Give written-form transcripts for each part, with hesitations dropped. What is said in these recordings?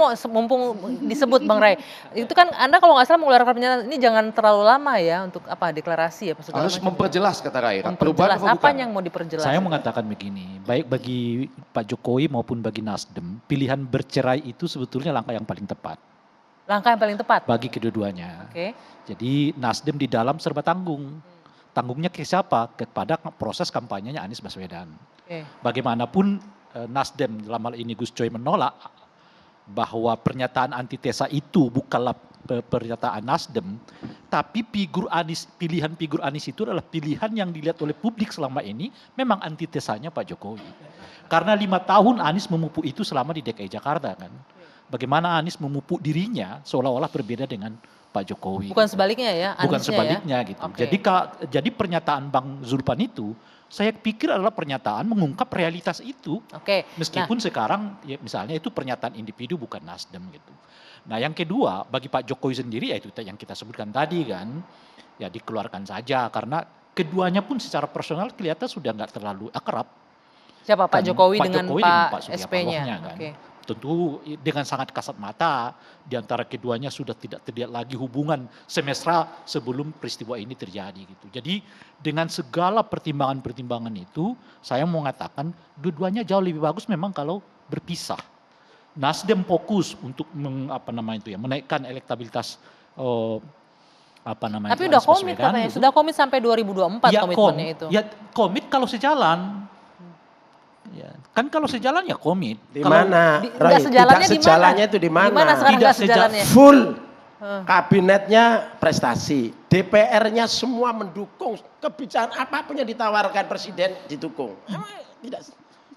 mau mumpung disebut Bang Ray, itu kan Anda kalau nggak salah mengeluarkan pernyataan ini jangan terlalu lama ya untuk apa deklarasi ya segala Harus macam. memperjelas kata Rai. Memperjelas apa yang mau diperjelas? Saya mengatakan begini, baik bagi Pak Jokowi maupun bagi Nasdem, pilihan bercerai itu sebetulnya langkah yang paling tepat. Langkah yang paling tepat? Bagi kedua-duanya. Oke. Jadi Nasdem di dalam serba tanggung. Tanggungnya ke siapa? Kepada proses kampanyenya Anies Baswedan. Oke. Bagaimanapun Nasdem dalam hal ini Gus Coy menolak bahwa pernyataan antitesa itu bukanlah pernyataan Nasdem, tapi pilihan figur Anies itu adalah pilihan yang dilihat oleh publik selama ini memang antitesanya Pak Jokowi. Karena 5 tahun Anies memupuk itu selama di DKI Jakarta kan. Bagaimana Anies memupuk dirinya seolah-olah berbeda dengan Pak Jokowi. Bukan sebaliknya ya? Bukan sebaliknya ya? Gitu. Okay. Jadi pernyataan Bang Zulpan itu saya pikir adalah pernyataan mengungkap realitas itu. Oke. Meskipun sekarang ya misalnya itu pernyataan individu bukan Nasdem gitu. Nah yang kedua bagi Pak Jokowi sendiri ya itu yang kita sebutkan tadi kan. Ya dikeluarkan saja karena keduanya pun secara personal kelihatan sudah nggak terlalu akrab. Siapa Pak Jokowi dengan Pak SP-nya kan. Okay. Tentu dengan sangat kasat mata di antara keduanya sudah tidak terlihat lagi hubungan semesra sebelum peristiwa ini terjadi gitu. Jadi dengan segala pertimbangan-pertimbangan itu saya mau mengatakan dua-duanya jauh lebih bagus memang kalau berpisah. Nasdem fokus untuk menaikkan elektabilitas Tapi udah komit katanya, sudah komit sampai 2024 ya, komitmennya itu. Ya komit kalau sejalan. Ya, kan kalau sejalan ya komit. Di mana? Tidak sejalannya itu di mana? Di mana sekarang tidak sejalannya? Full kabinetnya prestasi, DPR-nya semua mendukung kebijakan apapun yang ditawarkan presiden didukung. Tidak.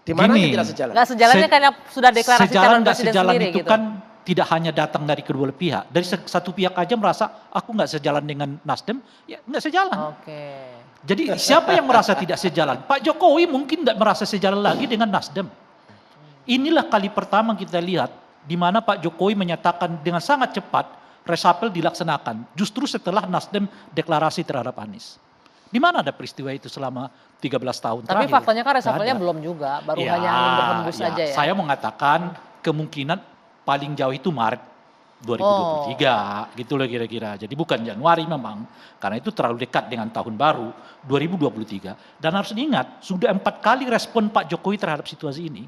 Di mana tidak sejalan? Nggak sejalannya karena sudah deklarasi calon presiden sejalan sendiri itu gitu. Kan tidak hanya datang dari kedua pihak. Dari satu pihak aja merasa aku nggak sejalan dengan Nasdem, ya nggak sejalan. Oke. Jadi siapa yang merasa tidak sejalan? Pak Jokowi mungkin tidak merasa sejalan lagi dengan Nasdem. Inilah kali pertama kita lihat di mana Pak Jokowi menyatakan dengan sangat cepat reshuffle dilaksanakan. Justru setelah Nasdem deklarasi terhadap Anies. Di mana ada peristiwa itu selama 13 tahun terakhir? Tapi faktanya kan reshuffle-nya belum juga, baru hanya angin berhembus saja ya. Saya mengatakan kemungkinan paling jauh itu Maret 2023 gitu loh kira-kira. Jadi bukan Januari memang. Karena itu terlalu dekat dengan tahun baru 2023. Dan harus diingat sudah 4 kali respon Pak Jokowi terhadap situasi ini.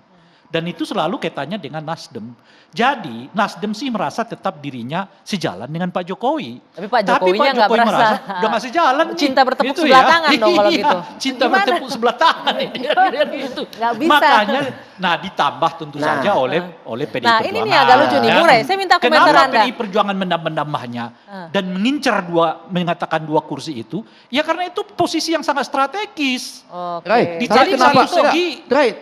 Dan itu selalu kaitannya dengan Nasdem. Jadi Nasdem sih merasa tetap dirinya sejalan dengan Pak Jokowi. Tapi Pak Jokowinya nggak merasa udah nggak sejalan. Cinta bertepuk sebelah tangan dong kalau gitu. Cinta bertepuk sebelah tangan. Gitu. Gak bisa. Makanya ditambah tentu saja oleh PDI Perjuangan. Nah ini nih agak lucu nih, Murai. Saya minta komentar Anda. Kenapa PDI Perjuangan menambahnya dan mengincar mengatakan 2 kursi itu? Ya karena itu posisi yang sangat strategis. Rai,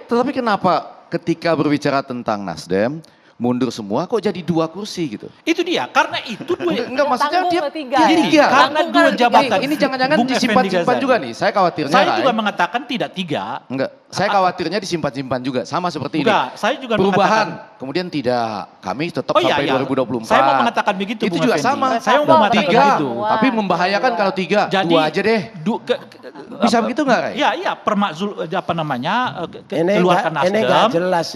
tetapi kenapa ketika berbicara tentang Nasdem, mundur semua kok jadi 2 kursi gitu? Itu dia, karena itu enggak maksudnya dia jadi 3. Karena 2 jabatan. Ini jangan-jangan disimpan-simpan juga nih. Saya khawatirnya Saya juga mengatakan tidak 3. Enggak, saya khawatirnya disimpan-simpan juga. Sama seperti ini. Saya juga perubahan, kemudian tidak. Kami tetap sampai 2024. Saya mau mengatakan begitu. Itu juga sama. Saya mau mengatakan begitu. Tapi membahayakan kalau 3. Jadi 2 aja deh. Bisa begitu nggak, Rai? Iya, permakzul keluarkan Nasdem,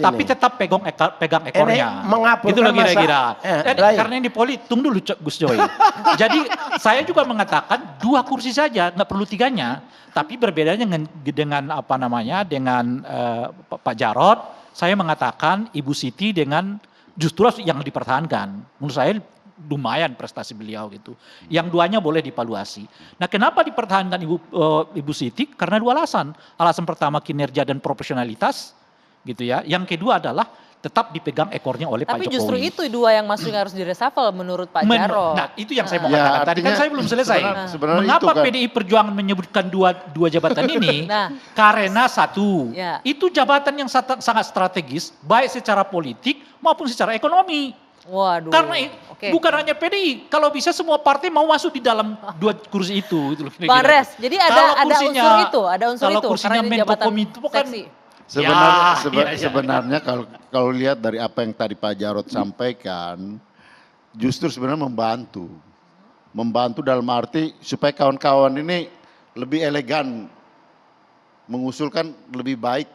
tapi tetap pegang ekornya. Itu loh kira-kira. Karena ini politik, tunggu dulu Gus Joy. Jadi saya juga mengatakan 2 kursi saja, nggak perlu 3-nya. Tapi berbedanya dengan Pak Jarod, saya mengatakan Ibu Siti dengan justru yang dipertahankan. Menurut saya lumayan prestasi beliau gitu. Yang 2-nya boleh dievaluasi. Nah kenapa dipertahankan Ibu Siti? Karena 2 alasan. Alasan pertama kinerja dan profesionalitas gitu ya. Yang kedua adalah tetap dipegang ekornya oleh Pak Jokowi. Tapi justru itu 2 yang masuk harus direshuffle menurut Pak Jarod. Nah itu yang saya mau katakan tadi kan saya belum selesai. Mengapa PDI Perjuangan menyebutkan dua jabatan ini? Karena satu, itu jabatan yang sangat strategis baik secara politik maupun secara ekonomi. Waduh. Karena bukan hanya PDI, kalau bisa semua partai mau masuk di dalam 2 kursi itu. Pak Res, jadi ada unsur itu, kalau kursinya Menko itu kan sebenarnya kalau lihat dari apa yang tadi Pak Jarod sampaikan, justru sebenarnya membantu dalam arti supaya kawan-kawan ini lebih elegan, mengusulkan lebih baik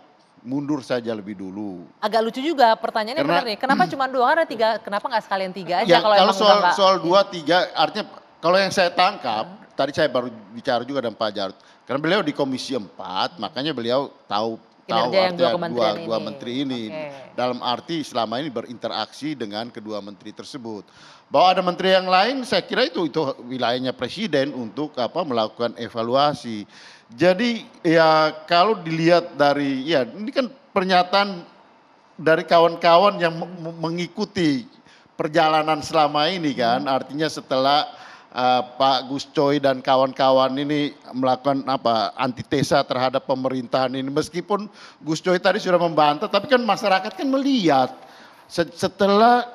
mundur saja lebih dulu. Agak lucu juga pertanyaannya Karena- benar nih. Kenapa cuma 2? Kan ada 3, kenapa nggak sekalian 3 aja Ya, kalau kalau emang udah nggak- soal 2, 3 artinya kalau yang saya tangkap, tadi saya baru bicara juga dengan Pak Jarod. Karena beliau di Komisi 4, makanya beliau tahu Kinerja yang dua artinya kementerian dua ini. menteri ini. Oke. Dalam arti selama ini berinteraksi dengan kedua menteri tersebut. Bahwa ada menteri yang lain, saya kira itu wilayahnya presiden untuk melakukan evaluasi. Jadi ya kalau dilihat dari, ya ini kan pernyataan dari kawan-kawan yang mengikuti perjalanan selama ini kan, artinya setelah Pak Gus Coy dan kawan-kawan ini melakukan antitesa terhadap pemerintahan ini, meskipun Gus Coy tadi sudah membantah, tapi kan masyarakat kan melihat setelah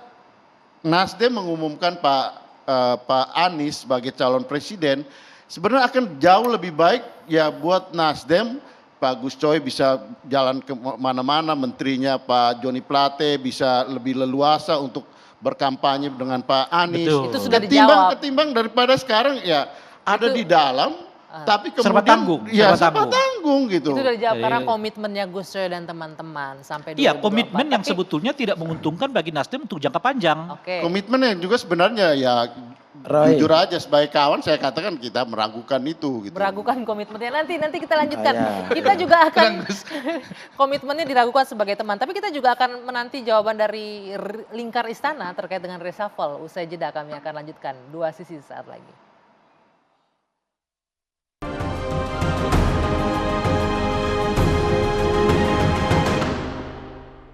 Nasdem mengumumkan Pak Anies sebagai calon presiden, sebenarnya akan jauh lebih baik ya buat Nasdem. Pak Gus Coy bisa jalan ke mana-mana, menterinya Pak Joni Plate bisa lebih leluasa untuk berkampanye dengan Pak Anies. Betul. Itu sudah dijawab. Ketimbang daripada sekarang ya ada di dalam, tapi kemudian Serba tanggung, ya serba serba tanggung gitu. Itu udah dijawab karena Iya. komitmennya Gus Coy dan teman-teman sampai 2024. Iya, komitmen yang Tapi- sebetulnya tidak menguntungkan bagi Nasdem untuk jangka panjang. Oke. Komitmen yang juga sebenarnya ya Roy. jujur aja sebagai kawan saya katakan kita meragukan itu gitu. Meragukan komitmennya nanti kita lanjutkan. Ah, ya. Kita juga akan komitmennya diragukan sebagai teman, tapi kita juga akan menanti jawaban dari lingkar istana terkait dengan reshuffle. Usai jeda kami akan lanjutkan 2 sisi saat lagi.